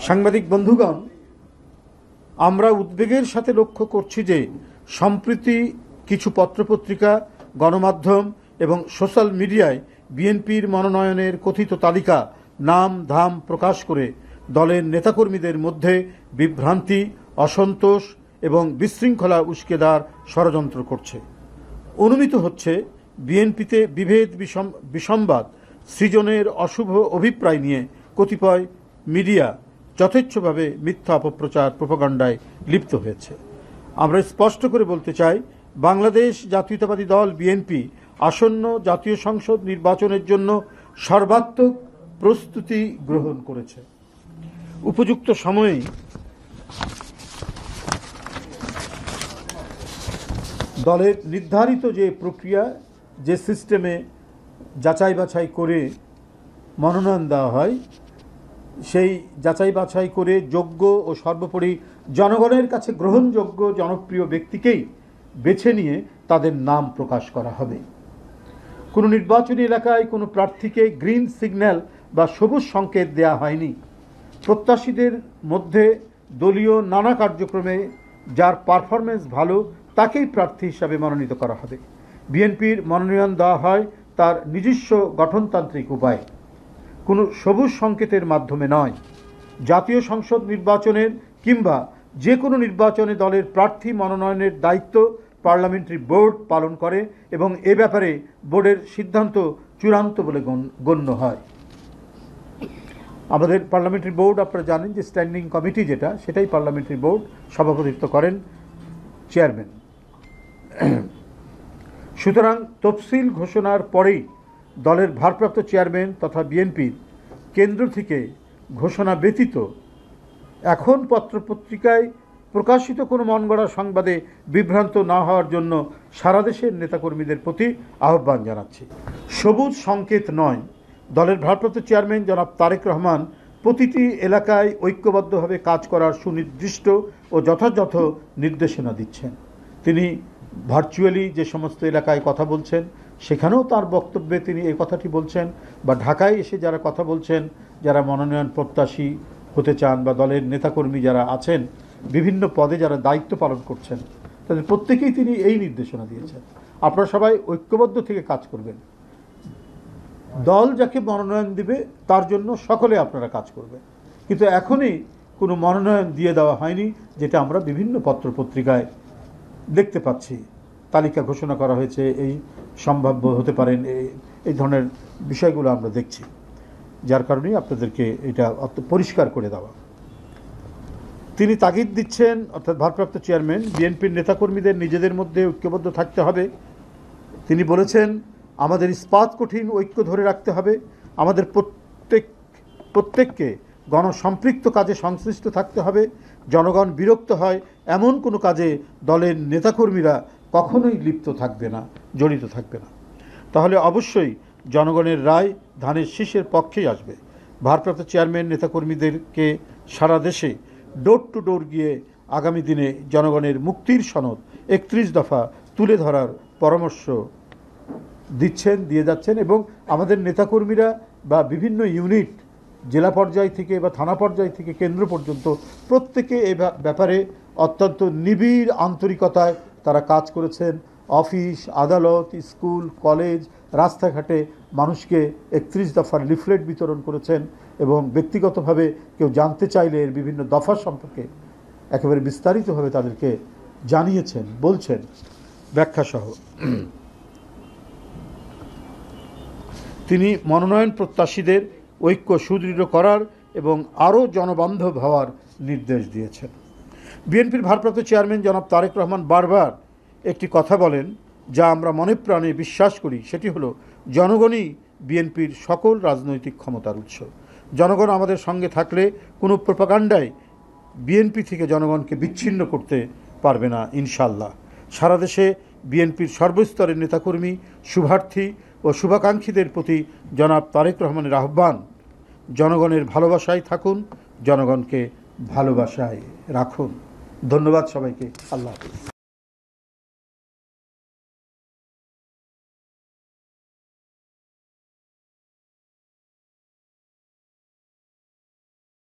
সাংবাদিক বন্ধুগণ, আমরা উদ্বেগের সাথে লক্ষ্য করছি যে সম্প্রতি কিছু পত্রপত্রিকা, গণমাধ্যম এবং সোশ্যাল মিডিয়ায় বিএনপির মনোনয়নের কথিত তালিকা নাম ধাম প্রকাশ করে দলের নেতাকর্মীদের মধ্যে বিভ্রান্তি, অসন্তোষ এবং বিশৃঙ্খলা উস্কে দেওয়ার ষড়যন্ত্র করছে। অনুমিত হচ্ছে বিএনপিতে বিভেদ বিসম্বাদ সৃজনের অশুভ অভিপ্রায় নিয়ে কতিপয় মিডিয়া যথেচ্ছভাবে মিথ্যা অপপ্রচার প্রোপাগান্ডায় লিপ্ত হয়েছে। আমরা স্পষ্ট করে বলতে চাই, বাংলাদেশ জাতীয়তাবাদী দল বিএনপি আসন্ন জাতীয় সংসদ নির্বাচনের জন্য সর্বাত্মক প্রস্তুতি গ্রহণ করেছে। উপযুক্ত সময়ে দলের নির্ধারিত যে প্রক্রিয়া, যে সিস্টেমে যাচাই বাছাই করে মনোনয়ন দেওয়া হয়, সেই যাচাই বাছাই করে যোগ্য ও সর্বোপরি জনগণের কাছে গ্রহণযোগ্য জনপ্রিয় ব্যক্তিকেই বেছে নিয়ে তাদের নাম প্রকাশ করা হবে। কোনো নির্বাচনী এলাকায় কোনো প্রার্থীকে গ্রিন সিগন্যাল বা সবুজ সংকেত দেওয়া হয়নি। প্রত্যাশীদের মধ্যে দলীয় নানা কার্যক্রমে যার পারফরমেন্স ভালো তাকেই প্রার্থী হিসাবে মনোনীত করা হবে। বিএনপির মনোনয়ন দেওয়া হয় তার নিজস্ব গঠনতান্ত্রিক উপায়ে, কোনো সবুজ সংকেতের মাধ্যমে নয়। জাতীয় সংসদ নির্বাচনের কিংবা যে কোনো নির্বাচনে দলের প্রার্থী মনোনয়নের দায়িত্ব পার্লামেন্টারি বোর্ড পালন করে এবং এ ব্যাপারে বোর্ডের সিদ্ধান্ত চূড়ান্ত বলে গণ্য হয়। আমাদের পার্লামেন্টারি বোর্ড, আপনারা জানেন যে স্ট্যান্ডিং কমিটি যেটা, সেটাই পার্লামেন্টারি বোর্ড, সভাপতিত্ব করেন চেয়ারম্যান। সুতরাং তফসিল ঘোষণার পরেই দলের ভারপ্রাপ্ত চেয়ারম্যান তথা বিএনপির কেন্দ্র থেকে ঘোষণা ব্যতীত এখন পত্রপত্রিকায় প্রকাশিত কোনো মনগড়া সংবাদে বিভ্রান্ত না হওয়ার জন্য সারা দেশের নেতাকর্মীদের প্রতি আহ্বান জানাচ্ছি। সবুজ সংকেত নয়, দলের ভারপ্রাপ্ত চেয়ারম্যান জনাব তারেক রহমান প্রতিটি এলাকায় ঐক্যবদ্ধভাবে কাজ করার সুনির্দিষ্ট ও যথাযথ নির্দেশনা দিচ্ছেন। তিনি ভার্চুয়ালি যে সমস্ত এলাকায় কথা বলছেন সেখানেও তার বক্তব্যে তিনি এই কথাটি বলছেন, বা ঢাকায় এসে যারা কথা বলছেন, যারা মনোনয়ন প্রত্যাশী হতে চান বা দলের নেতাকর্মী যারা আছেন, বিভিন্ন পদে যারা দায়িত্ব পালন করছেন, তাদের প্রত্যেকেই তিনি এই নির্দেশনা দিয়েছেন, আপনারা সবাই ঐক্যবদ্ধ থেকে কাজ করবেন। দল যাকে মনোনয়ন দিবে তার জন্য সকলে আপনারা কাজ করবেন। কিন্তু এখনই কোনো মনোনয়ন দিয়ে দেওয়া হয়নি, যেটা আমরা বিভিন্ন পত্রপত্রিকায় দেখতে পাচ্ছি। তালিকা ঘোষণা করা হয়েছে, এই সম্ভাব্য হতে পারেন, এই ধরনের বিষয়গুলো আমরা দেখছি, যার কারণেই আপনাদেরকে এটা পরিষ্কার করে দেওয়া। তিনি তাগিদ দিচ্ছেন, অর্থাৎ ভারপ্রাপ্ত চেয়ারম্যান, বিএনপির নেতাকর্মীদের নিজেদের মধ্যে ঐক্যবদ্ধ থাকতে হবে। তিনি বলেছেন, আমাদের ইস্পাত কঠিন ঐক্য ধরে রাখতে হবে, আমাদের প্রত্যেককে গণসম্পৃক্ত কাজে সংশ্লিষ্ট থাকতে হবে। জনগণ বিরক্ত হয় এমন কোনো কাজে দলের নেতাকর্মীরা কখনোই লিপ্ত থাকবে না, জড়িত থাকবে না। তাহলে অবশ্যই জনগণের রায় ধানের শীষের পক্ষেই আসবে। ভারপ্রাপ্ত চেয়ারম্যান নেতাকর্মীদেরকে সারা দেশে ডোর টু ডোর গিয়ে আগামী দিনে জনগণের মুক্তির সনদ 31 দফা তুলে ধরার পরামর্শ দিয়ে যাচ্ছেন। এবং আমাদের নেতাকর্মীরা বা বিভিন্ন ইউনিট, জেলা পর্যায় থেকে বা থানা পর্যায় থেকে কেন্দ্র পর্যন্ত, প্রত্যেকে এ ব্যাপারে অত্যন্ত নিবিড় আন্তরিকতায় তারা কাজ করেছেন। অফিস, আদালত, স্কুল, কলেজ, রাস্তাঘাটে মানুষকে 31 দফার লিফলেট বিতরণ করেছেন এবং ব্যক্তিগতভাবে কেউ জানতে চাইলে এর বিভিন্ন দফা সম্পর্কে একেবারে বিস্তারিতভাবে তাদেরকে জানিয়েছেন, বলছেন ব্যাখ্যাসহ। তিনি মনোনয়ন প্রত্যাশীদের ঐক্য সুদৃঢ় করার এবং আরও জনবান্ধব হওয়ার নির্দেশ দিয়েছেন। বিএনপির ভারপ্রাপ্ত চেয়ারম্যান জনাব তারেক রহমান বারবার একটি কথা বলেন, যা আমরা মনে প্রাণে বিশ্বাস করি, সেটি হলো জনগণই বিএনপির সকল রাজনৈতিক ক্ষমতার উৎস। জনগণ আমাদের সঙ্গে থাকলে কোনো প্রোপাগান্ডায় বিএনপি থেকে জনগণকে বিচ্ছিন্ন করতে পারবে না ইনশাল্লাহ। সারা দেশে বিএনপির সর্বস্তরের নেতাকর্মী, শুভার্থী ও শুভাকাঙ্ক্ষীদের প্রতি জনাব তারেক রহমানের আহ্বান, জনগণের ভালোবাসায় থাকুন, জনগণকে ভালোবাসায় রাখুন। ধন্যবাদ সবাইকে। আল্লাহ হাফেজ।